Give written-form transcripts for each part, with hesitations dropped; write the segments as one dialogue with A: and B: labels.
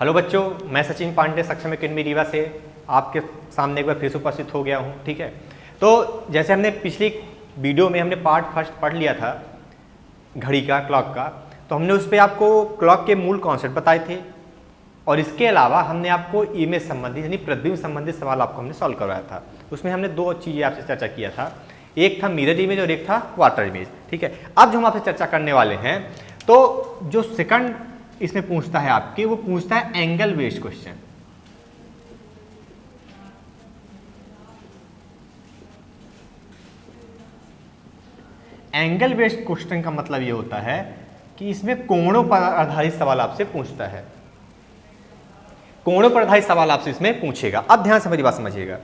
A: Hello बच्चों, मैं सचिन पांडे सक्षम एकेडमी रीवा से आपके सामने एक बार फिर से उपस्थित हो गया हूँ। ठीक है, तो जैसे हमने पिछली वीडियो में हमने पार्ट फर्स्ट पढ़ लिया था घड़ी का, क्लॉक का, तो हमने उस पर आपको क्लॉक के मूल कॉन्सेप्ट बताए थे और इसके अलावा हमने आपको इमेज संबंधित यानी प्रतिबिंब संबंधित सवाल आपको हमने सॉल्व करवाया था। उसमें हमने दो चीज़ें आपसे चर्चा किया था, एक था मिरर इमेज और एक था वाटर इमेज। ठीक है, अब जो हम आपसे चर्चा करने वाले हैं, तो जो सेकंड इसमें पूछता है आपके, वो पूछता है angle based question. Angle based question का मतलब ये होता है कि इसमें कोणों पर आधारित सवाल आपसे पूछता है, कोणों पर आधारित सवाल आपसे इसमें पूछेगा। अब ध्यान से मेरी बात समझिएगा,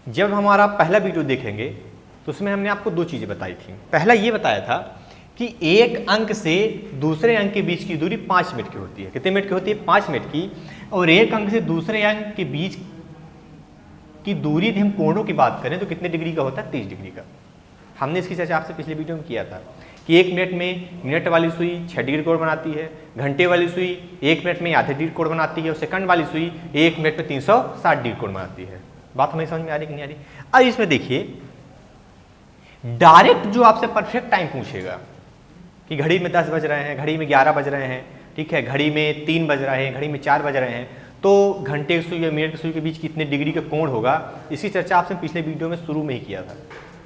A: जब हमारा पहला वीडियो देखेंगे तो उसमें हमने आपको दो चीजें बताई थी। पहला ये बताया था कि एक अंक से दूसरे अंक के बीच की दूरी 5 मिनट की होती है। कितने मिनट की होती है? 5 मिनट की। और एक अंक से दूसरे अंक के बीच की दूरी यदि हम कोणों की बात करें तो कितने डिग्री का होता है? 30 डिग्री का। हमने इसकी चर्चा आपसे पिछले वीडियो में किया था कि एक मिनट में मिनट वाली सुई 6 डिग्री कोण बनाती है, घंटे वाली सुई एक मिनट में आधे डिग्री कोण बनाती है और सेकंड वाली सुई एक मिनट में 360 डिग्री कोण बनाती है। बात हमें समझ में आ रही कि नहीं आ रही? अब इसमें देखिए, डायरेक्ट जो आपसे परफेक्ट टाइम पूछेगा कि घड़ी में 10 बज रहे हैं, घड़ी में 11 बज रहे हैं, ठीक है, घड़ी में 3 बज रहे हैं, घड़ी में 4 बज रहे हैं, तो घंटे की सुई या मिनट की सुई के बीच कितने डिग्री का कोण होगा, इसकी चर्चा आपसे पिछले वीडियो में शुरू में ही किया था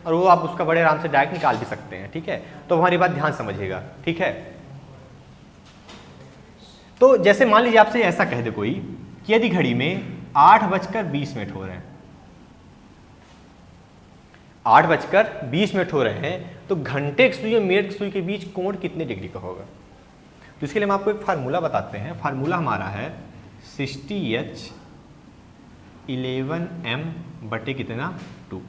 A: और वो आप उसका बड़े आराम से डायरेक्ट निकाल भी सकते हैं। ठीक है, तो हमारी बात ध्यान समझिएगा। ठीक है, तो जैसे मान लीजिए आपसे ऐसा कह दे कोई कि यदि घड़ी में 8:20 हो रहे हैं, 8:20 हो रहे हैं, तो घंटे की सुई और मिनट की सुई के बीच कोण कितने डिग्री का होगा? तो इसके लिए हम आपको एक फार्मूला बताते हैं। फार्मूला हमारा है 60h 11m बटे कितना 2।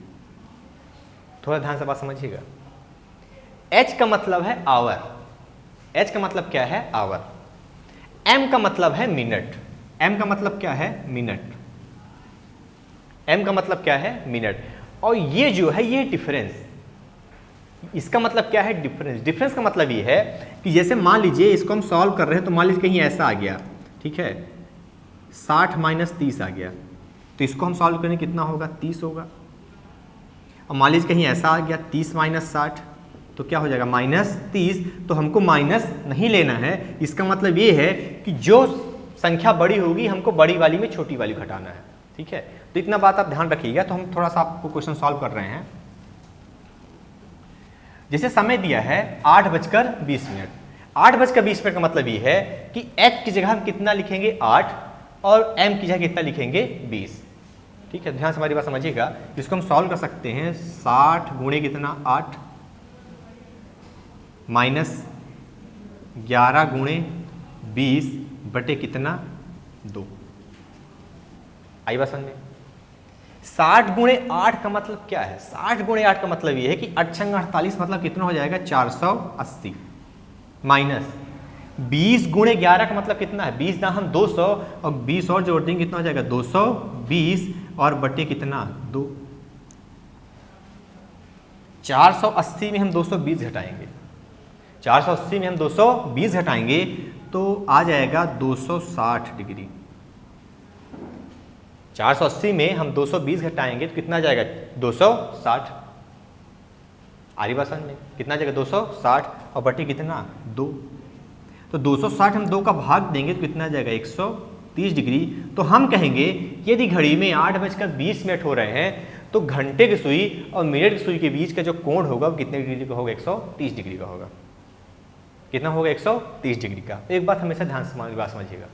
A: थोड़ा ध्यान से बात समझिएगा। h का मतलब है आवर, h का मतलब क्या है? आवर। m का मतलब है मिनट, m का मतलब क्या है? मिनट। m का मतलब क्या है? मिनट। और ये जो है ये डिफरेंस, इसका मतलब क्या है? डिफरेंस। डिफरेंस का मतलब ये है कि जैसे मान लीजिए इसको हम सॉल्व कर रहे हैं, तो मान लीजिए कहीं ऐसा आ गया, ठीक है, 60 - 30 आ गया, तो इसको हम सॉल्व करें कितना होगा? 30 होगा। और मान लीजिए कहीं ऐसा आ गया 30 - 60, तो क्या हो जाएगा? -30। तो हमको माइनस नहीं लेना है, इसका मतलब ये है कि जो संख्या बड़ी होगी हमको बड़ी वाली में छोटी वाली घटाना है। ठीक है, तो इतना बात आप ध्यान रखिएगा। तो हम थोड़ा सा आपको क्वेश्चन सॉल्व कर रहे हैं। जैसे समय दिया है 8:20, 8:20 का मतलब ये है कि h की जगह हम कितना लिखेंगे? 8 और m की जगह कितना लिखेंगे? 20। ठीक है, ध्यान से हमारी बात समझिएगा। जिसको हम सॉल्व कर सकते हैं 60 गुणे कितना 8 माइनस 11 गुणे 20 बटे कितना 2। आई बात समझ में? 60 गुणे 8 का मतलब क्या है? 60 गुणे 8 का मतलब ये है कि 8 × 48 मतलब कितना हो जाएगा? 480 माइनस 20 गुणे 11 का मतलब कितना है? 20 ना हम 200 और 20 और जोड़ देंगे कितना हो जाएगा? 220 और बटे कितना 2। 480 में हम 220 घटाएंगे, 480 में हम 220 घटाएंगे तो आ जाएगा 260 डिग्री। 480 में हम 220 घटाएंगे तो कितना जाएगा? 260। आ रही बात समझ में? कितना जाएगा? 260 और बटे कितना 2। तो 260 हम 2 का भाग देंगे तो कितना जाएगा? 130 डिग्री। तो हम कहेंगे कि यदि घड़ी में 8:20 हो रहे हैं तो घंटे की सुई और मिनट की सुई के बीच का जो कोण होगा वो कितने डिग्री का होगा? 130 डिग्री का होगा। कितना होगा? 130 डिग्री का। एक बात हमेशा ध्यान से समझिएगा,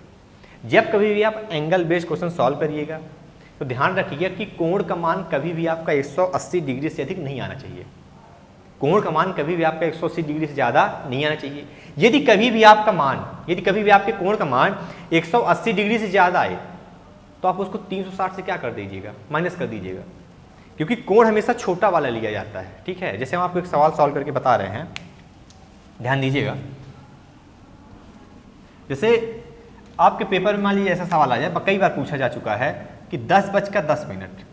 A: जब कभी भी आप एंगल बेस्ड क्वेश्चन सॉल्व करिएगा तो ध्यान रखिएगा कि कोण का मान कभी भी आपका 180 डिग्री से अधिक नहीं आना चाहिए। कोण का मान कभी भी आपका 180 डिग्री से ज़्यादा नहीं आना चाहिए। यदि कभी भी आपके कोण का मान 180 डिग्री से ज़्यादा आए तो आप उसको 360 से क्या कर दीजिएगा? माइनस कर दीजिएगा, क्योंकि कोण हमेशा छोटा वाला लिया जाता है। ठीक है, जैसे हम आपको एक सवाल सॉल्व करके बता रहे हैं, ध्यान दीजिएगा। जैसे आपके पेपर में मान लीजिए ऐसा सवाल आ जाए, कई बार पूछा जा चुका है कि 10:10,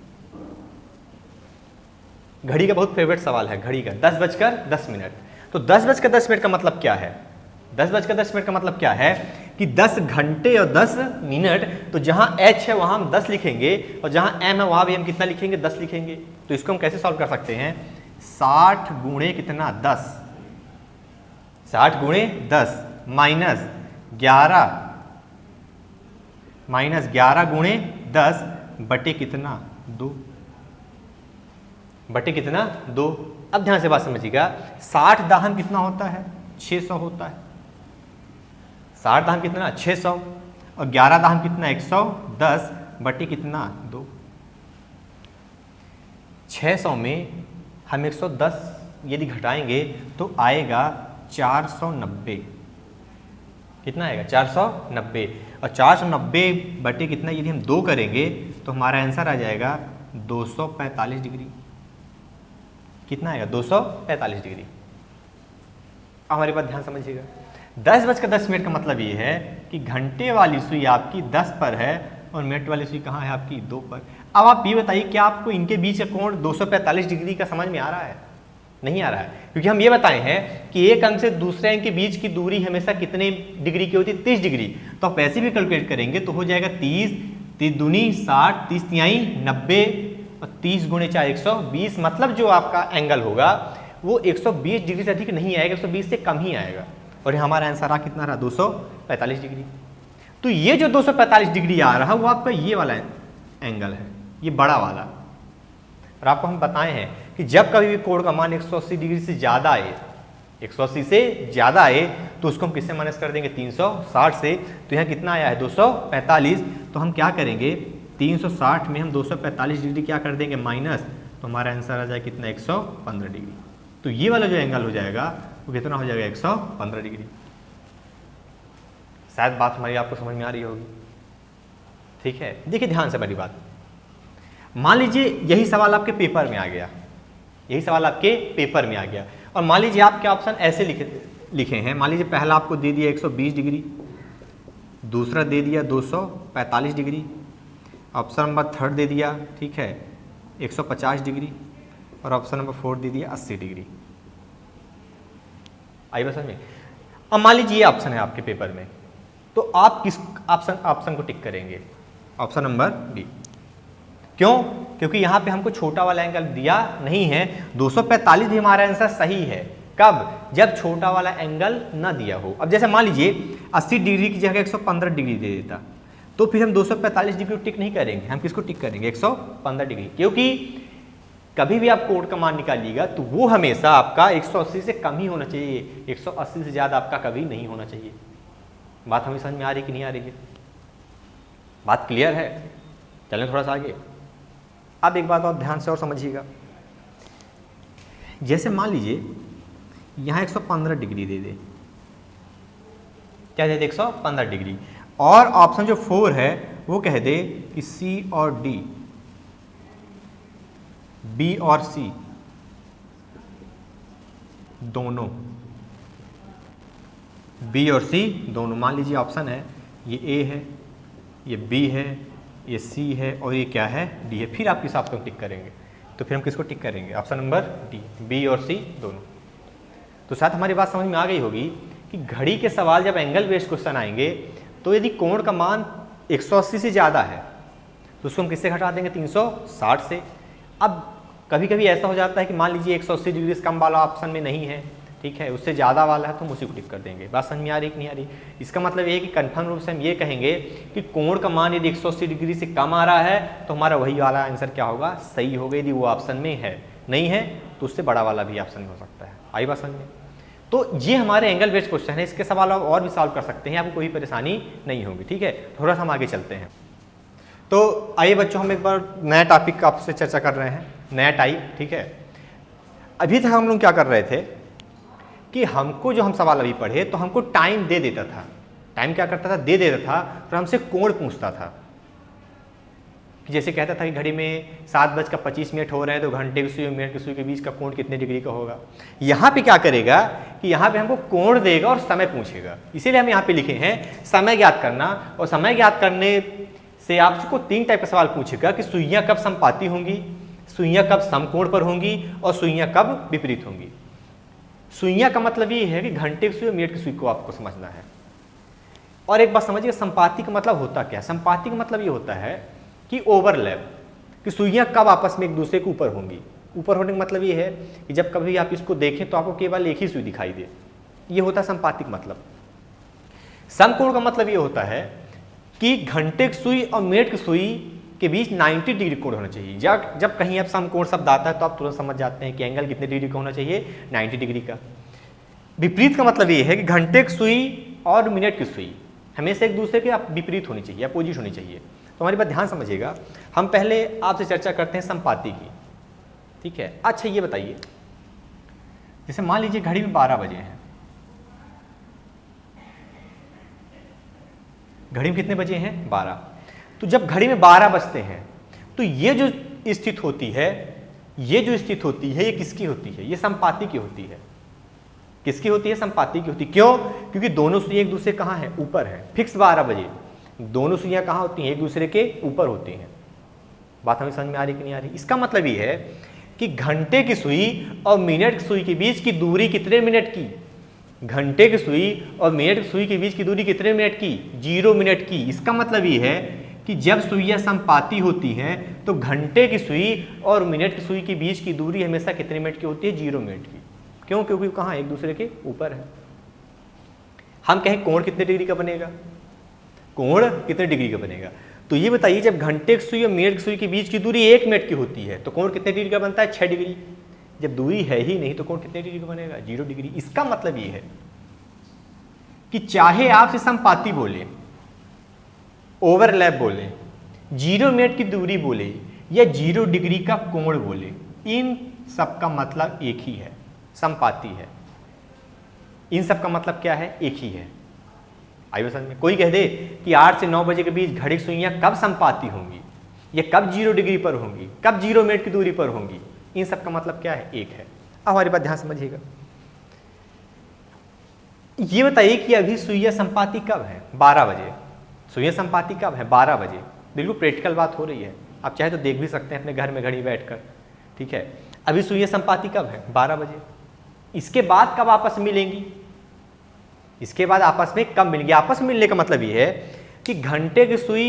A: घड़ी का बहुत फेवरेट सवाल है, घड़ी का 10:10। तो 10:10 का मतलब क्या है? 10:10 का मतलब क्या है कि 10 घंटे और 10 मिनट, तो जहां h है वहां हम 10 लिखेंगे और जहां m है वहां भी हम कितना लिखेंगे, 10 लिखेंगे। तो इसको हम कैसे सॉल्व कर सकते हैं, 60 गुणे कितना 10, 60 गुणे 10 माइनस 11 गुणे 10 बटे कितना 2, बटे कितना 2। अब ध्यान से बात समझिएगा, 60 दाहन कितना होता है, 600 होता है। 60 दाहन कितना 600 और 11 दाहन कितना 110 बटे कितना 2। 600 में हम 110 यदि घटाएंगे तो आएगा 490, कितना आएगा 490, और 490 बटे कितना यदि हम 2 करेंगे तो हमारा आंसर आ जाएगा 245 डिग्री। कितना आएगा 245 डिग्री। हमारी बात ध्यान समझिएगा, 10:10 का मतलब ये है कि घंटे वाली सुई आपकी 10 पर है और मिनट वाली सुई कहाँ है आपकी 2 पर। अब आप ये बताइए क्या आपको इनके बीच का कोण 245 डिग्री का समझ में आ रहा है, नहीं आ रहा है, क्योंकि हम ये बताए हैं कि एक अंक से दूसरे अंक के बीच की दूरी हमेशा कितने डिग्री की होती है, 30 डिग्री। तो आप ऐसे भी कैलकुलेट करेंगे तो हो जाएगा 30, 30 दूनी 60, 30 तिहाई 90 और 30 गुणे 4 120। मतलब जो आपका एंगल होगा वो 120 डिग्री से अधिक नहीं आएगा, 120 से कम ही आएगा। और हमारा आंसर आ कितना रहा 245 डिग्री। तो ये जो 245 डिग्री आ रहा है वो आपका ये वाला एंगल है, ये बड़ा वाला। और आपको हम बताए हैं कि जब कभी भी कोण का मान 180 डिग्री से ज़्यादा आए, 180 से ज़्यादा आए तो उसको हम किससे माइनस कर देंगे 360 से। तो यहाँ कितना आया है 245, तो हम क्या करेंगे 360 में हम 245 डिग्री क्या कर देंगे माइनस, तो हमारा आंसर आ जाए कितना 115 डिग्री। तो ये वाला जो एंगल हो जाएगा वो कितना हो जाएगा 115 डिग्री। शायद बात हमारी आपको समझ में आ रही होगी, ठीक है। देखिए ध्यान से बड़ी बात, मान लीजिए यही सवाल आपके पेपर में आ गया, यही सवाल आपके पेपर में आ गया और मान लीजिए आपके ऑप्शन ऐसे लिखे हैं। मान लीजिए पहला आपको दे दिया 120 डिग्री, दूसरा दे दिया 245 डिग्री, ऑप्शन नंबर 3 दे दिया, ठीक है 150 डिग्री, और ऑप्शन नंबर 4 दे दिया 80 डिग्री। आई बात समझ में। अब मान लीजिए ये ऑप्शन है आपके पेपर में, तो आप किस ऑप्शन को टिक करेंगे, ऑप्शन नंबर बी। क्यों? क्योंकि यहाँ पे हमको छोटा वाला एंगल दिया नहीं है। 245 भी हमारा आंसर सही है, कब? जब छोटा वाला एंगल ना दिया हो। अब जैसे मान लीजिए 80 डिग्री की जगह 115 डिग्री दे देता, तो फिर हम 245 डिग्री टिक नहीं करेंगे, हम किसको टिक करेंगे 115 डिग्री। क्योंकि कभी भी आप कोण का मान निकालिएगा तो वो हमेशा आपका 180 से कम ही होना चाहिए, 180 से ज़्यादा आपका कभी नहीं होना चाहिए। बात हमें समझ में आ रही कि नहीं आ रही है? बात क्लियर है? चलें थोड़ा सा आगे। अब एक बात और ध्यान से और समझिएगा, जैसे मान लीजिए यहाँ 115 डिग्री दे दे, क्या दे दे 115 डिग्री, और ऑप्शन जो 4 है वो कह दे कि सी और डी, बी और सी दोनों, बी और सी दोनों, मान लीजिए ऑप्शन है ये ए है, ये बी है, ये सी है और ये क्या है डी है। फिर आप किस ऑप्शन को टिक करेंगे? तो फिर हम किसको टिक करेंगे? ऑप्शन नंबर डी, बी और सी दोनों। तो शायद हमारी बात समझ में आ गई होगी कि घड़ी के सवाल जब एंगल बेस्ड क्वेश्चन आएंगे तो यदि कोण का मान 180 से ज़्यादा है तो उसको हम किससे घटा देंगे 360 से। अब कभी कभी ऐसा हो जाता है कि मान लीजिए 180 डिग्री से कम वाला ऑप्शन में नहीं है, ठीक है, उससे ज़्यादा वाला है तो हम उसी को टिक कर देंगे। बात समझ में आ रही कि नहीं आ रही? इसका मतलब ये है कि कन्फर्म रूप से हम ये कहेंगे कि कोण का मान यदि 180 डिग्री से कम आ रहा है तो हमारा वही वाला आंसर क्या होगा, सही होगा। यदि वो ऑप्शन में है, नहीं है तो उससे बड़ा वाला भी ऑप्शन में हो सकता है। आई बात समझ में? तो ये हमारे एंगल बेस्ड क्वेश्चन है, इसके सवाल आप और भी सॉल्व कर सकते हैं, आपको कोई परेशानी नहीं होगी, ठीक है। थोड़ा सा हम आगे चलते हैं। तो आइए बच्चों, हम एक बार नया टॉपिक आपसे चर्चा कर रहे हैं, नया टाइप, ठीक है। अभी तक हम लोग क्या कर रहे थे कि हमको जो हम सवाल अभी पढ़े तो हमको टाइम दे देता था, टाइम क्या करता था, दे देता था, तो हमसे कोण पूछता था कि जैसे कहता था कि घड़ी में 7:25 हो रहे हैं तो घंटे की सुई और मिनट की सुई के बीच का कोण कितने डिग्री का होगा। यहाँ पे क्या करेगा कि यहाँ पे हमको कोण देगा और समय पूछेगा, इसीलिए हम यहाँ पे लिखे हैं समय ज्ञात करना। और समय ज्ञात करने से आपको 3 टाइप का सवाल पूछेगा कि सुइयाँ कब समपाती होंगी, सुइयाँ कब समकोण पर होंगी और सुइयाँ कब विपरीत होंगी। सुइयाँ का मतलब ये है कि घंटे की सुई और मिनट की सुई को आपको समझना है। और एक बात समझिए, संपाती का मतलब होता क्या है? संपाती का मतलब ये होता है कि ओवरलैप, कि सुइयां कब आपस में एक दूसरे के ऊपर होंगी। ऊपर होने का मतलब ये है कि जब कभी आप इसको देखें तो आपको केवल एक ही सुई दिखाई दे, ये होता है संपातिक मतलब। समकोण का मतलब ये होता है कि घंटे की सुई और मिनट की सुई के बीच 90 डिग्री कोण होना चाहिए। जब कहीं आप समकोण शब्द आता है तो आप तुरंत समझ जाते हैं कि एंगल कितने डिग्री का होना चाहिए, 90 डिग्री का। विपरीत का मतलब ये है कि घंटे की सुई और मिनट की सुई हमेशा एक दूसरे के विपरीत होनी चाहिए, अपोजिट होनी चाहिए। तो हमारी बात ध्यान समझिएगा। हम पहले आपसे चर्चा करते हैं संपाती की, ठीक है। अच्छा ये बताइए, जैसे मान लीजिए घड़ी में 12 बजे हैं, घड़ी में कितने बजे हैं? 12। तो जब घड़ी में 12 बजते हैं तो ये जो स्थिति होती है, ये किसकी होती है? ये संपाती की होती है। किसकी होती है? संपाती की होती है। क्यों? क्योंकि दोनों सुइयां एक दूसरे कहाँ हैं? ऊपर है। फिक्स 12 बजे दोनों सुइयां कहाँ होती हैं? एक दूसरे के ऊपर होती हैं। बात हमें समझ में आ रही कि नहीं आ रही? इसका मतलब ये है कि घंटे की सुई और मिनट की सुई के बीच की दूरी कितने मिनट की? घंटे की सुई और मिनट की सुई के बीच की दूरी कितने मिनट की? 0 मिनट की। इसका मतलब ये है कि जब सुइयां संपाती होती हैं तो घंटे की सुई और मिनट की सुई के बीच की दूरी हमेशा कितने मिनट की होती है? 0 मिनट की। क्यों? क्योंकि कहाँ एक दूसरे के ऊपर है। हम कहें कोण कितने डिग्री का बनेगा? कोण कितने डिग्री का बनेगा? तो ये बताइए, जब घंटे की सुई और मिनट की सुई के बीच की दूरी 1 मिनट की होती है तो कोण कितने डिग्री का बनता है? 6 डिग्री। जब दूरी है ही नहीं तो कोण कितने डिग्री का बनेगा? 0 डिग्री। इसका मतलब ये है कि चाहे आप इसे संपाती बोले, ओवरलैप बोले, 0 मिनट की दूरी बोले या 0 डिग्री का कोण बोले, इन सब का मतलब एक ही है, संपाती है। इन सब का मतलब क्या है? एक ही है। आइए समझ में। कोई कह दे कि 8 से 9 बजे के बीच घड़ी की सुइयां कब संपाती होंगी, ये कब 0 डिग्री पर होंगी, कब 0 मिनट की दूरी पर होंगी, इन सब का मतलब क्या है? एक है। अब हमारी बात ध्यान समझिएगा। ये बताइए कि अभी सुइयां संपाती कब है? 12 बजे। सुइयां संपाती कब है? 12 बजे। बिल्कुल प्रैक्टिकल बात हो रही है। आप चाहे तो देख भी सकते हैं अपने घर में घड़ी बैठकर, ठीक है। अभी सुइयां संपाती कब है? 12 बजे। इसके बाद कब आपस में मिलेंगी? इसके बाद आपस में कब मिलेंगी? आपस में मिलने का मतलब ये है कि घंटे की सुई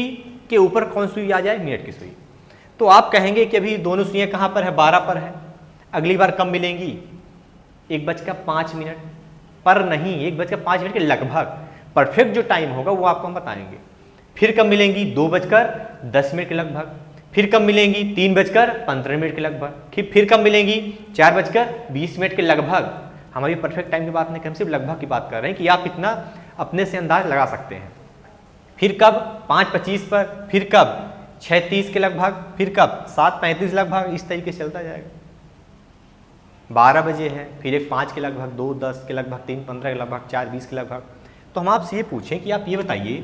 A: के ऊपर कौन सुई आ जाए? मिनट की सुई। तो आप कहेंगे कि अभी दोनों सुइयां कहां पर है? 12 पर है। अगली बार कब मिलेंगी? 1:05 पर नहीं, 1:05 के लगभग। परफेक्ट जो टाइम होगा वो आपको हम बताएंगे। फिर कब मिलेंगी? 2:10 के लगभग। फिर कब मिलेंगी? 3:15 के लगभग। फिर कब मिलेंगी? 4:20 के लगभग। हमारी परफेक्ट टाइम की बात नहीं, हम सिर्फ लगभग की बात कर रहे हैं कि आप इतना अपने से अंदाज लगा सकते हैं। फिर कब? 5:25 पर। फिर कब? 6:30 के लगभग। फिर कब? 7:35 लगभग। इस तरीके से चलता जाएगा। 12 बजे है, फिर एक 5 के लगभग, 2:10 के लगभग, 3:15 के लगभग, 4:20 के लगभग। तो हम आपसे ये पूछें कि आप ये बताइए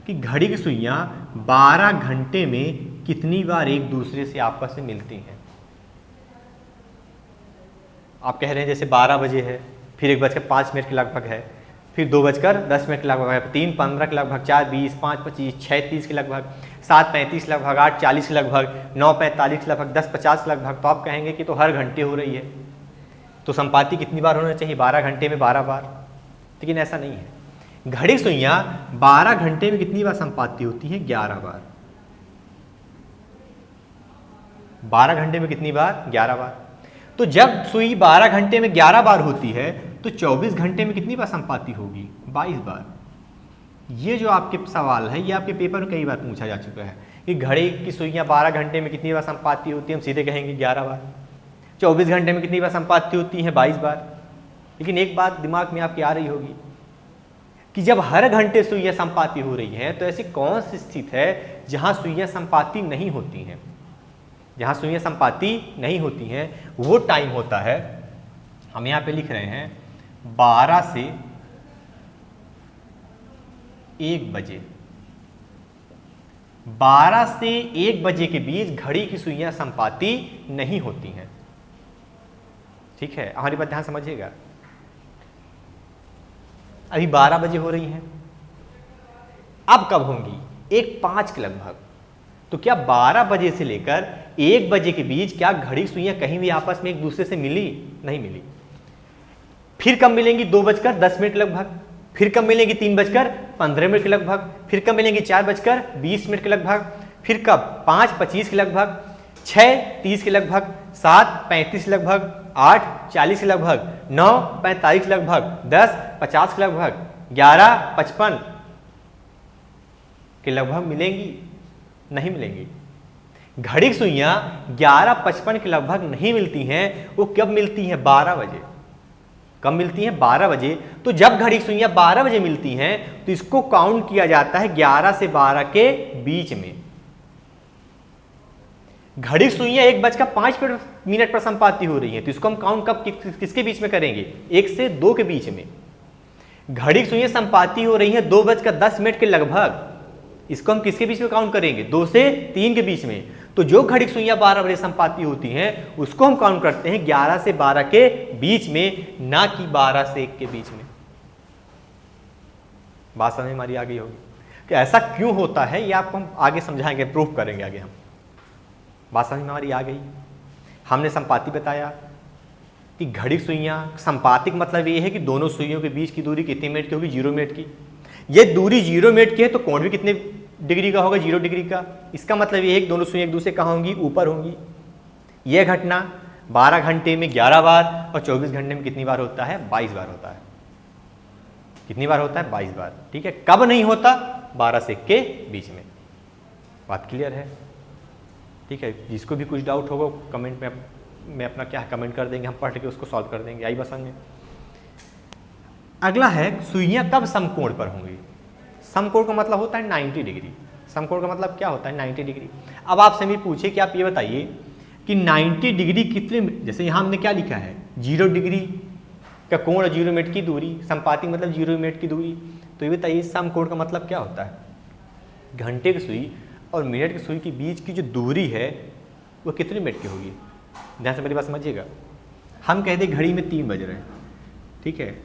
A: कि घड़ी की सुइयां 12 घंटे में कितनी बार एक दूसरे से आपस में मिलती हैं? आप कह रहे हैं जैसे 12 बजे है, फिर 1:05 के लगभग है, फिर 2:10 के लगभग है, 3:15 के लगभग, 4:20, 5:25, 6:30 के लगभग, 7:35 लगभग, 8:40 के लगभग, 9:45 लगभग, 10:50 लगभग। तो आप कहेंगे कि तो हर घंटे हो रही है, तो संपाती कितनी बार होना चाहिए? 12 घंटे में 12 बार। लेकिन ऐसा नहीं है। घड़ी की सुइयां 12 घंटे में कितनी बार संपाती होती हैं? 11 बार। 12 घंटे में कितनी बार? 11 बार। तो जब सुई 12 घंटे में 11 बार होती है तो 24 घंटे में कितनी बार संपाती होगी? 22 बार। ये जो आपके सवाल है ये आपके पेपर में कई बार पूछा जा चुका है कि घड़ी की सुइयां 12 घंटे में कितनी बार संपाती होती है? हम सीधे कहेंगे 11 बार। 24 घंटे में कितनी बार संपाती होती है? 22 बार। लेकिन एक बात दिमाग में आपकी आ रही होगी कि जब हर घंटे सुइयां संपाती हो रही हैं तो ऐसी कौन सी स्थिति है जहां सुइयां संपाती नहीं होती हैं? जहां सुइयां संपाती नहीं होती हैं वो टाइम होता है, हम यहां पे लिख रहे हैं 12 से 1 बजे। 12 से 1 बजे के बीच घड़ी की सुइयां संपाती नहीं होती हैं। ठीक है, हमारी बात ध्यान समझिएगा। अभी 12 बजे हो रही हैं, अब कब होंगी? 1:05 के लगभग। तो क्या 12 बजे से लेकर 1 बजे के बीच क्या घड़ी सुइयां कहीं भी आपस में एक दूसरे से मिली? नहीं मिली। फिर कब मिलेंगी? 2:10 के लगभग। फिर कब मिलेंगी 3:15 के लगभग, फिर कब मिलेंगी 4:20 के लगभग, फिर कब 5:25 के लगभग, 6:30 के लगभग, 7:35 के लगभग, 8:40 के लगभग, 9:45 के लगभग, 10:50 के लगभग, 11:55 के लगभग मिलेंगी? नहीं मिलेंगी। घड़ी की सुइयां 11:55 के लगभग नहीं मिलती हैं। वो कब मिलती हैं? 12 बजे। कब मिलती हैं? 12 बजे। तो जब घड़ी की सुइयां 12 बजे मिलती हैं तो इसको काउंट किया जाता है 11 से 12 के बीच में। घड़ी की सुइयां 1:05 पर संपाती हो रही हैं, तो इसको हम काउंट कब किसके बीच में करेंगे? 1 से 2 के बीच में। घड़ी की सुइयां संपाती हो रही हैं 2:10 के लगभग, इसको हम किसके बीच में काउंट करेंगे? 2 से 3 के बीच में। तो जो घड़ी की सुइयां 12 बजे संपाती होती हैं उसको हम काउंट करते हैं 11 से 12 के बीच में, ना कि 12 से 1 के बीच में। बात समझ में हमारी आ गई होगी कि ऐसा क्यों होता है, ये आपको हम आगे समझाएंगे, प्रूफ करेंगे आगे हम। बात समझ में हमारी आ गई। हमने संपाती बताया कि घड़ी की सुइयां, संपाती का मतलब ये है कि दोनों सुइयों के बीच की दूरी कितने मिनट की होगी? 0 मिनट की। ये दूरी 0 मिनट की है तो कोण भी कितने डिग्री का होगा? 0 डिग्री का। इसका मतलब ये है कि दोनों सुइयां एक दूसरे कहाँ होंगी? ऊपर होंगी। यह घटना 12 घंटे में 11 बार और 24 घंटे में कितनी बार होता है? 22 बार होता है। कितनी बार होता है? 22 बार। ठीक है। कब नहीं होता? 12 से 1 के बीच में। बात क्लियर है? ठीक है। जिसको भी कुछ डाउट होगा कमेंट में अपना क्या कमेंट कर देंगे, हम पढ़ के उसको सॉल्व कर देंगे। आई बस में। अगला है सुइयां कब समकोण पर होंगी? समकोण का मतलब होता है 90 डिग्री। समकोण का मतलब क्या होता है? 90 डिग्री। अब आपसे भी पूछे कि आप ये बताइए कि 90 डिग्री कितने, जैसे यहाँ हमने क्या लिखा है? 0 डिग्री का कोण और 0 मिनट की दूरी, संपाती मतलब 0 मिनट की दूरी। तो ये बताइए समकोण का मतलब क्या होता है? घंटे की सुई और मिनट की सुई के बीच की जो दूरी है वो कितने मिनट की होगी? ध्यान से मेरी बात समझिएगा। हम कह दें घड़ी में 3 बज रहे हैं, ठीक है।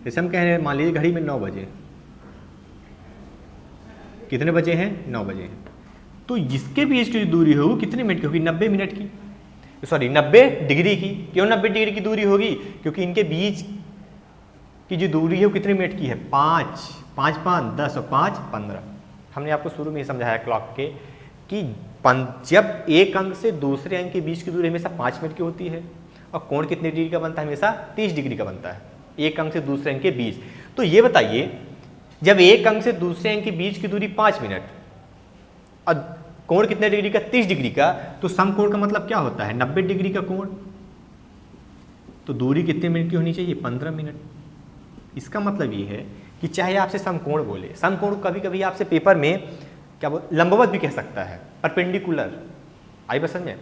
A: जैसे हम कह रहे हैं, मान लीजिए घड़ी में 9 बजे, कितने बजे हैं? 9 बजे हैं। तो जिसके बीच की दूरी होगी कितने मिनट की होगी? 90 मिनट की, सॉरी 90 डिग्री की। क्यों 90 डिग्री की दूरी होगी? क्योंकि इनके बीच की जो दूरी है वो कितने मिनट की है? 5, 5, 5, 10 और 5, 15। हमने आपको शुरू में ही समझाया क्लॉक के कि जब एक अंक से दूसरे अंक के बीच की दूरी हमेशा 5 मिनट की होती है और कोण कितने डिग्री का बनता है? हमेशा 30 डिग्री का बनता है, एक अंक से दूसरे अंक के बीच। तो ये बताइए, जब एक अंक से दूसरे अंक के बीच की दूरी 5 मिनट और कोण कितने डिग्री का? 30 डिग्री का, तो समकोण का मतलब क्या होता है? 90 डिग्री का कोण। तो दूरी कितने मिनट की होनी चाहिए? 15 मिनट। इसका मतलब ये है कि चाहे आपसे समकोण बोले, समकोण कभी कभी आपसे पेपर में क्या लंबवत भी कह सकता है, परपेंडिकुलर। आई बस में।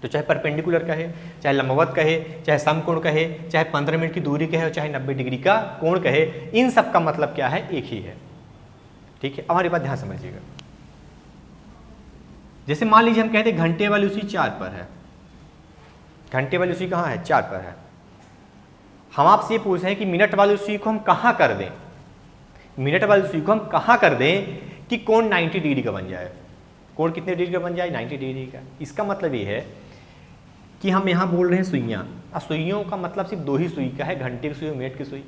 A: तो चाहे परपेंडिकुलर कहे, चाहे लंबवत कहे, चाहे समकोण कहे, चाहे 15 मिनट की दूरी कहे और चाहे 90 डिग्री का कोण कहे, इन सब का मतलब क्या है? एक ही है। ठीक है। हमारी बात ध्यान समझिएगा। जैसे मान लीजिए हम कहते हैं घंटे वाली सुई 4 पर है। घंटे वाली सुई कहाँ है? 4 पर है। हम आपसे ये पूछ रहे हैं कि मिनट वाली सुई को हम कहाँ कर दें? मिनट वाली सुई को हम कहाँ कर दें कि कोण 90 डिग्री का बन जाए? कोण कितने डिग्री का बन जाए? 90 डिग्री का। इसका मतलब ये है कि हम यहाँ बोल रहे हैं सुइयाँ। अब सुइयों का मतलब सिर्फ 2 ही सुई का है, घंटे की सुई और मिनट की सुई।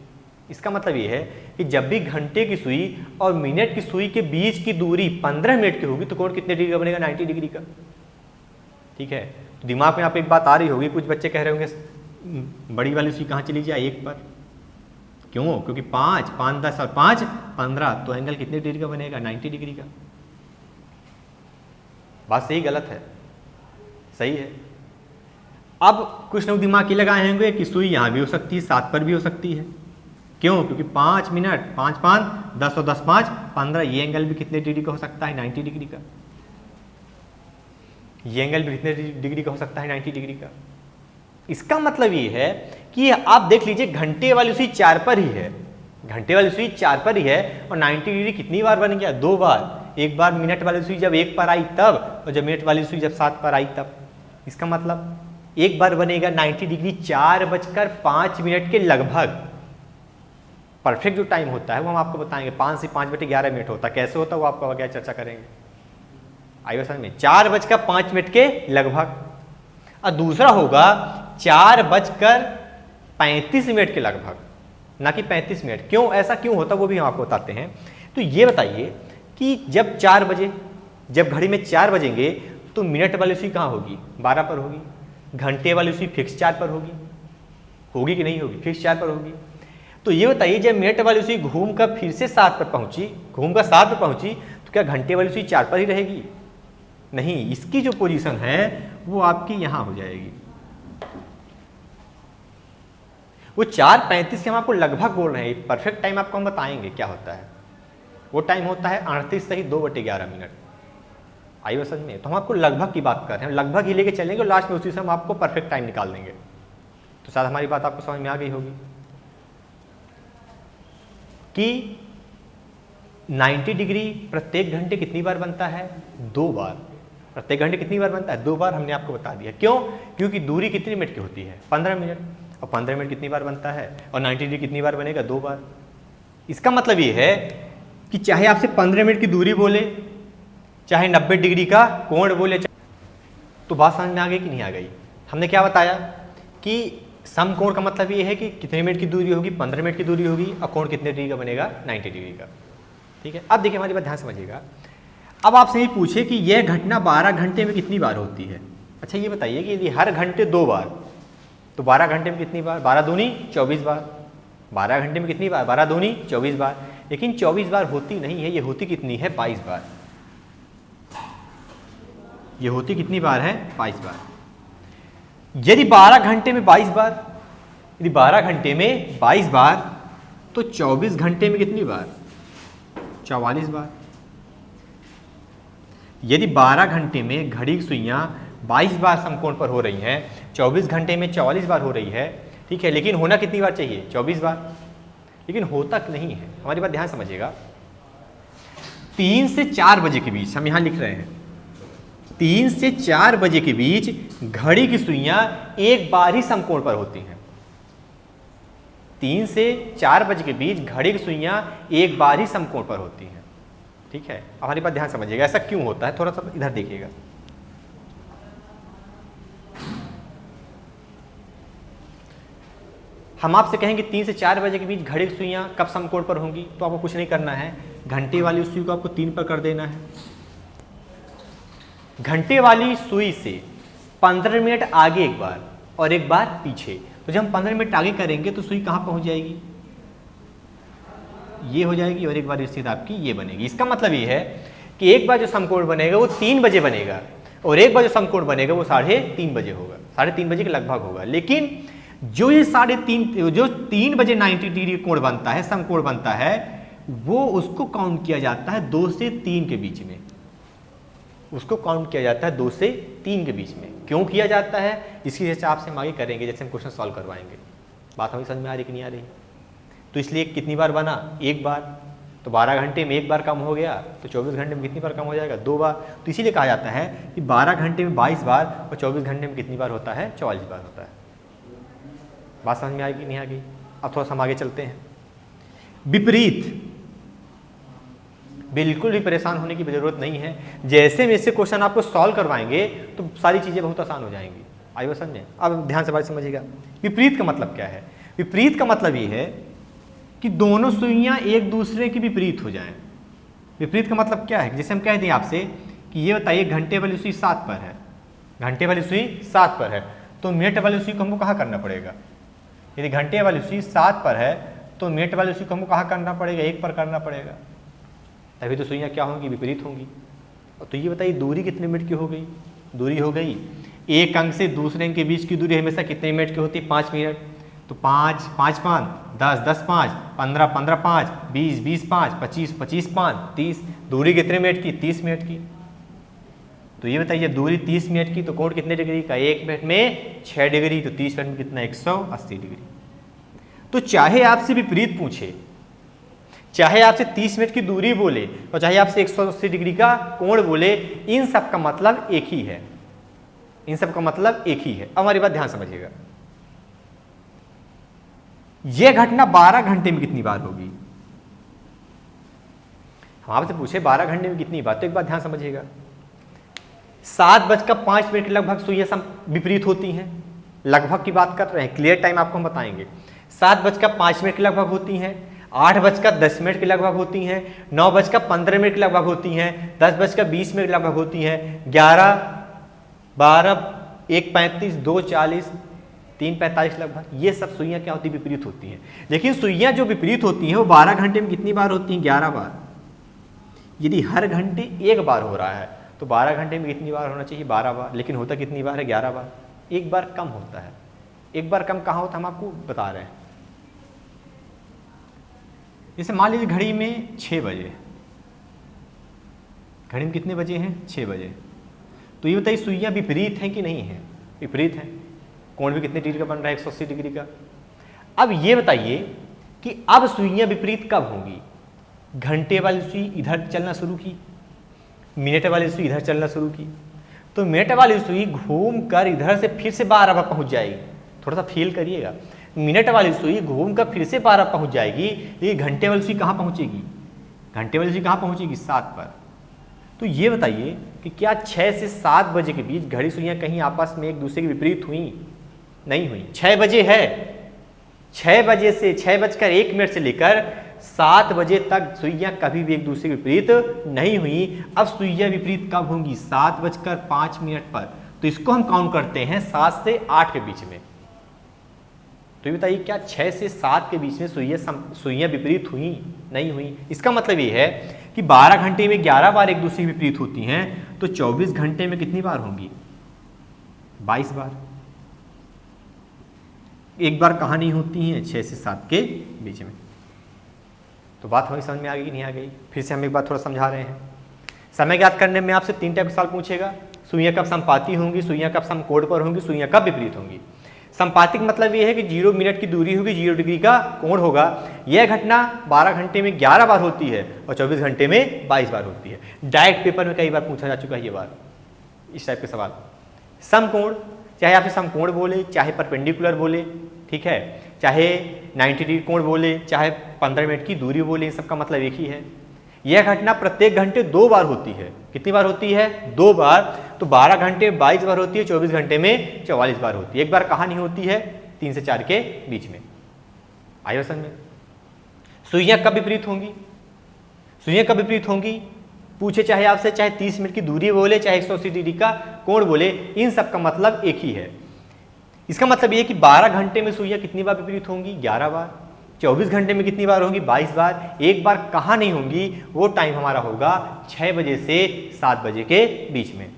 A: इसका मतलब ये है कि जब भी घंटे की सुई और मिनट की सुई के बीच की दूरी 15 मिनट की होगी तो कोण कितने डिग्री का बनेगा? 90 डिग्री का। ठीक है। तो दिमाग में आप एक बात आ रही होगी, कुछ बच्चे कह रहे होंगे बड़ी वाली सुई कहाँ चली जाए? 1 पर। क्यों? क्योंकि 5, 5, 10 और 5, 15, तो एंगल कितने डिग्री का बनेगा? 90 डिग्री का। बात सही गलत है? सही है। अब कुछ लोग दिमाग ये लगाए होंगे कि सुई यहाँ भी हो सकती है, 7 पर भी हो सकती है। क्यों? क्योंकि 5 मिनट, 5, 5, 10 और 10, 5, 15, ये एंगल भी कितने डिग्री का हो सकता है? 90 डिग्री का। ये एंगल भी कितने डिग्री का हो सकता है? 90 डिग्री का। इसका मतलब ये है कि आप देख लीजिए घंटे वाली सुई 4 पर ही है, घंटे वाली सुई 4 पर ही है और 90 डिग्री कितनी बार बन गया? 2 बार। एक बार मिनट वाली सुई जब 1 पर आई तब, और जब मिनट वाली सुई जब 7 पर आई तब। इसका मतलब एक बार बनेगा 90 डिग्री 4:05 के लगभग। परफेक्ट जो टाइम होता है वो हम आपको बताएंगे, 5 से 5:11 मिनट होता है। कैसे होता है वो आपको आगे चर्चा करेंगे। आइए समझ में। 4:05 के लगभग। और दूसरा होगा 4:35 के लगभग। ना कि 35 मिनट। क्यों, ऐसा क्यों होता वो भी हम आपको बताते हैं। तो ये बताइए कि जब 4 बजे, जब घड़ी में 4 बजेंगे तो मिनट वाली सुई कहाँ होगी, 12 पर होगी। घंटे वाली सुई फिक्स 4 पर होगी कि नहीं होगी, फिक्स 4 पर होगी। तो ये बताइए जब मिनट वाली सुई घूम कर फिर से 7 पर पहुंची, घूमकर 7 पर पहुंची, तो क्या घंटे वाली सुई 4 पर ही रहेगी? नहीं, इसकी जो पोजीशन है वो आपकी यहां हो जाएगी। वो 4:35 के हम आपको लगभग बोल रहे हैं, परफेक्ट टाइम आपको हम बताएंगे क्या होता है। वो टाइम होता है 38 सही 2/11 मिनट। आइए समझ में, तो हम आपको लगभग की बात कर रहे हैं, लगभग ही लेके चलेंगे और लास्ट में उसी से हम आपको परफेक्ट टाइम निकाल देंगे। तो शायद हमारी बात आपको समझ में आ गई होगी कि 90 डिग्री प्रत्येक घंटे कितनी बार बनता है, 2 बार। प्रत्येक घंटे कितनी बार बनता है, 2 बार। हमने आपको बता दिया क्यों, क्योंकि दूरी कितनी मिनट की होती है, 15 मिनट। और 15 मिनट कितनी बार बनता है, और 90 डिग्री कितनी बार बनेगा, 2 बार। इसका मतलब ये है कि चाहे आपसे 15 मिनट की दूरी बोले, चाहे 90 डिग्री का कोण बोले, तो बात समझ में आ गई कि नहीं आ गई। हमने क्या बताया कि समकोण का मतलब ये है कि कितने मिनट की दूरी होगी, 15 मिनट की दूरी होगी, और कोण कितने डिग्री का बनेगा, 90 डिग्री का। ठीक है, अब देखिए हमारी बात ध्यान समझिएगा। अब आपसे ये पूछे कि यह घटना 12 घंटे में कितनी बार होती है। अच्छा ये बताइए कि यदि हर घंटे 2 बार, तो 12 घंटे में कितनी बार, 12 दूनी 24 बार। 12 घंटे में कितनी बार, 12 दूनी 24 बार। लेकिन 24 बार होती नहीं है, ये होती कितनी है, 22 बार। ये होती कितनी बार है, 22 बार। यदि 12 घंटे में 22 बार, यदि 12 घंटे में 22 बार, तो 24 घंटे में कितनी बार, 44 बार। यदि 12 घंटे में घड़ी की सुइयां 22 बार समकोण पर हो रही हैं, 24 घंटे में 44 बार हो रही है, ठीक है, लेकिन होना कितनी बार चाहिए, 24 बार। लेकिन होता नहीं है। हमारी बात ध्यान समझिएगा। 3 से 4 बजे के बीच, हम यहां लिख रहे हैं 3 से 4 बजे के बीच घड़ी की सुइयां एक बार ही समकोण पर होती हैं। 3 से 4 बजे के बीच घड़ी की सुइयां एक बार ही समकोण पर होती हैं। ठीक है, हमारी बात ध्यान समझिएगा। ऐसा क्यों होता है, थोड़ा सा इधर देखिएगा। हम आपसे कहेंगे 3 से 4 बजे के बीच घड़ी की सुइयां कब समकोण पर होंगी, तो आपको कुछ नहीं करना है, घंटे वाली सुई को आपको 3 पर कर देना है। घंटे वाली सुई से 15 मिनट आगे एक बार और एक बार पीछे। तो जब हम 15 मिनट आगे करेंगे तो सुई कहां पहुंच जाएगी, ये हो जाएगी, और एक बार स्थिति आपकी ये बनेगी। इसका मतलब ये है कि एक बार जो समकोण बनेगा वो 3 बजे बनेगा, और एक बार जो समकोण बनेगा वो 3:30 बजे होगा, 3:30 बजे के लगभग होगा। लेकिन जो ये 3:30, जो 3 बजे 90 डिग्री कोण बनता है, समकोण बनता है, वो उसको काउंट किया जाता है 2 से 3 के बीच में। उसको काउंट किया जाता है 2 से 3 के बीच में। क्यों किया जाता है, इसकी चर्चा आपसे हम आगे करेंगे, जैसे हम क्वेश्चन सॉल्व करवाएंगे। बात हमें समझ में आ रही कि नहीं आ रही। तो इसलिए कितनी बार बना, एक बार। तो 12 घंटे में एक बार कम हो गया, तो 24 घंटे में कितनी बार कम हो जाएगा, 2 बार। तो इसीलिए कहा जाता है कि 12 घंटे में 22 बार और 24 घंटे में कितनी बार होता है, 44 बार होता है। बात समझ में आएगी नहीं आ गई। अब थोड़ा सा हम आगे चलते हैं। विपरीत, बिल्कुल भी परेशान होने की जरूरत नहीं है। जैसे में से क्वेश्चन आपको सॉल्व करवाएंगे तो सारी चीजें बहुत आसान हो जाएंगी। आइए समझें। अब ध्यान से बात समझिएगा। विपरीत का मतलब क्या है, विपरीत का मतलब ये है कि दोनों सुइयां एक दूसरे के विपरीत हो जाएं। विपरीत का मतलब क्या है, जैसे हम कह दें आपसे कि ये बताइए घंटे वाली सुई 7 पर है, घंटे वाली सुई 7 पर है, तो मिनट वाली सुई को हमको कहाँ करना पड़ेगा। यदि घंटे वाली सुई 7 पर है तो मिनट वाली सुई को हमको कहाँ करना पड़ेगा, 1 पर करना पड़ेगा। तभी तो सुइयां क्या होंगी, विपरीत होंगी। तो ये बताइए दूरी कितने मिनट की हो गई, दूरी हो गई एक अंक से दूसरे अंक के बीच की दूरी हमेशा कितने मिनट की होती है, 5 मिनट। तो 5, 5, 5, 10, 10, 5, 15, 15, 5, 20, 20, 5, 25, 25, 5, 30। दूरी कितने मिनट की, 30 मिनट की। तो ये बताइए दूरी 30 मिनट की, तो कोण कितने डिग्री का, 1 मिनट में 6 डिग्री, तो 30 मिनट में कितना, 180 डिग्री। तो चाहे आपसे विपरीत पूछे, चाहे आपसे 30 मिनट की दूरी बोले और चाहे आपसे 180 डिग्री का कोण बोले, इन सब का मतलब एक ही है, इन सब का मतलब एक ही है। अब हमारी बात ध्यान समझिएगा। यह घटना 12 घंटे में कितनी बार होगी। हम आपसे पूछे 12 घंटे में कितनी बार, तो एक बात ध्यान समझिएगा। 7:05 के लगभग सुइयां विपरीत होती हैं, लगभग की बात कर रहे हैं, क्लियर टाइम आपको हम बताएंगे। 7:05 के लगभग होती हैं, 8:10 के लगभग होती हैं, 9:15 के लगभग होती हैं, 10:20 के लगभग होती हैं, 11, 12, 1:35, 2:40, 3:45 लगभग। ये सब सुइयाँ क्या होती है? विपरीत होती हैं। लेकिन सुइयाँ जो विपरीत होती हैं वो 12 घंटे में कितनी बार होती हैं? 11 बार। यदि हर घंटे 1 बार हो रहा है तो 12 घंटे में कितनी बार होना चाहिए? 12 बार। लेकिन होता कितनी बार है? 11 बार। एक बार कम होता है। एक बार कम कहाँ होता है? हम आपको बता रहे हैं। जैसे मान लीजिए घड़ी में 6 बजे, घड़ी में कितने बजे हैं? 6 बजे। तो ये बताइए सुइयाँ विपरीत हैं कि नहीं है? विपरीत हैं। कोण भी कितने डिग्री का बन रहा है? 180 डिग्री का। अब ये बताइए कि अब सुइयाँ विपरीत कब होंगी? घंटे वाली सुई इधर चलना शुरू की, मिनट वाली सुई इधर चलना शुरू की, तो मिनट वाली सुई घूम कर इधर से फिर से 12 पर पहुंच जाएगी। थोड़ा सा फील करिएगा। मिनट वाली सुई घूम कर फिर से 12 पहुंच जाएगी, लेकिन घंटे वाली सुई कहाँ पहुंचेगी? घंटे वाली सुई कहाँ पहुंचेगी? 7 पर। तो ये बताइए कि क्या 6 से 7 बजे के बीच घड़ी सुइयाँ कहीं आपस में एक दूसरे के विपरीत हुई? नहीं हुई। 6 बजे है, 6 बजे से 6:01 से लेकर 7 बजे तक सुइयाँ कभी भी एक दूसरे के विपरीत नहीं हुई। अब सुइयाँ विपरीत कब होंगी? 7:05 पर। तो इसको हम काउंट करते हैं 7 से 8 के बीच में। तो ये बताइए क्या 6 से 7 के बीच में सुइयाँ विपरीत हुई? नहीं हुई। इसका मतलब ये है कि 12 घंटे में 11 बार एक दूसरे के विपरीत होती हैं, तो 24 घंटे में कितनी बार होंगी? 22 बार। एक बार कहाँ नहीं होती हैं? 6 से 7 के बीच में। तो बात हमें समझ में आ गई कि नहीं आ गई? फिर से हम एक बार थोड़ा समझा रहे हैं। समय ज्ञात करने में आपसे 3 टाइप के सवाल पूछेगा। सुइयाँ कब संपाती होंगी, सुइयाँ कब समकोण पर होंगी, सुइयाँ कब विपरीत होंगी। संपातिक मतलब ये है कि 0 मिनट की दूरी होगी, 0 डिग्री का कोण होगा। यह घटना 12 घंटे में 11 बार होती है और 24 घंटे में 22 बार होती है। डायरेक्ट पेपर में कई बार पूछा जा चुका है ये बात, इस टाइप के सवाल। समकोण, चाहे आप समकोण बोले, चाहे परपेंडिकुलर बोले, ठीक है, चाहे 90 डिग्री कोण बोले, चाहे 15 मिनट की दूरी बोले, इन सबका मतलब एक ही है। यह घटना प्रत्येक घंटे 2 बार होती है। कितनी बार होती है? 2 बार। तो 12 घंटे में 22 बार होती है, 24 घंटे में 44 बार होती है। एक बार कहाँ नहीं होती है? 3 से 4 के बीच में। आइए समझ में। सुइयाँ कब विपरीत होंगी? सुइयाँ कब विपरीत होंगी? पूछे चाहे आपसे, चाहे 30 मिनट की दूरी बोले, चाहे 180 डिग्री का कोण बोले, इन सब का मतलब एक ही है। इसका मतलब ये कि 12 घंटे में सुइयाँ कितनी बार विपरीत होंगी? 11 बार। 24 घंटे में कितनी बार होंगी? 22 बार। एक बार कहाँ नहीं होंगी? वो टाइम हमारा होगा 6 बजे से 7 बजे के बीच में।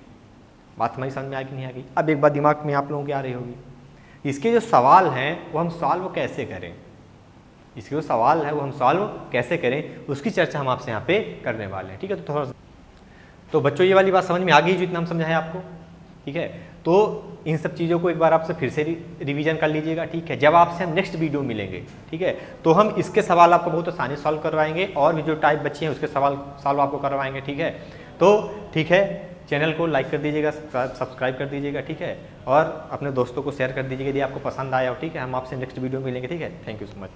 A: बात हमारी समझ में आ गई नहीं आ गई? अब एक बात दिमाग में आप लोगों के आ रही होगी, इसके जो सवाल हैं वो हम सॉल्व कैसे करें। इसके जो सवाल है वो हम सॉल्व कैसे करें, उसकी चर्चा हम आपसे यहाँ पे करने वाले हैं। ठीक है, तो थोड़ा तो बच्चों ये वाली बात समझ में आ गई जो इतना हम समझाएं आपको। ठीक है, तो इन सब चीज़ों को एक बार आपसे फिर से रिवीजन कर लीजिएगा। ठीक है, जब आपसे हम नेक्स्ट वीडियो मिलेंगे, ठीक है, तो हम इसके सवाल आपको बहुत आसानी से सॉल्व करवाएंगे और भी जो टाइप बच्चे हैं उसके सवाल सॉल्व आपको करवाएंगे। ठीक है, तो ठीक है, चैनल को लाइक कर दीजिएगा, सब्सक्राइब कर दीजिएगा। ठीक है, और अपने दोस्तों को शेयर कर दीजिएगा यदि आपको पसंद आया हो। ठीक है, हम आपसे नेक्स्ट वीडियो मिलेंगे। ठीक है, थैंक यू सो मच।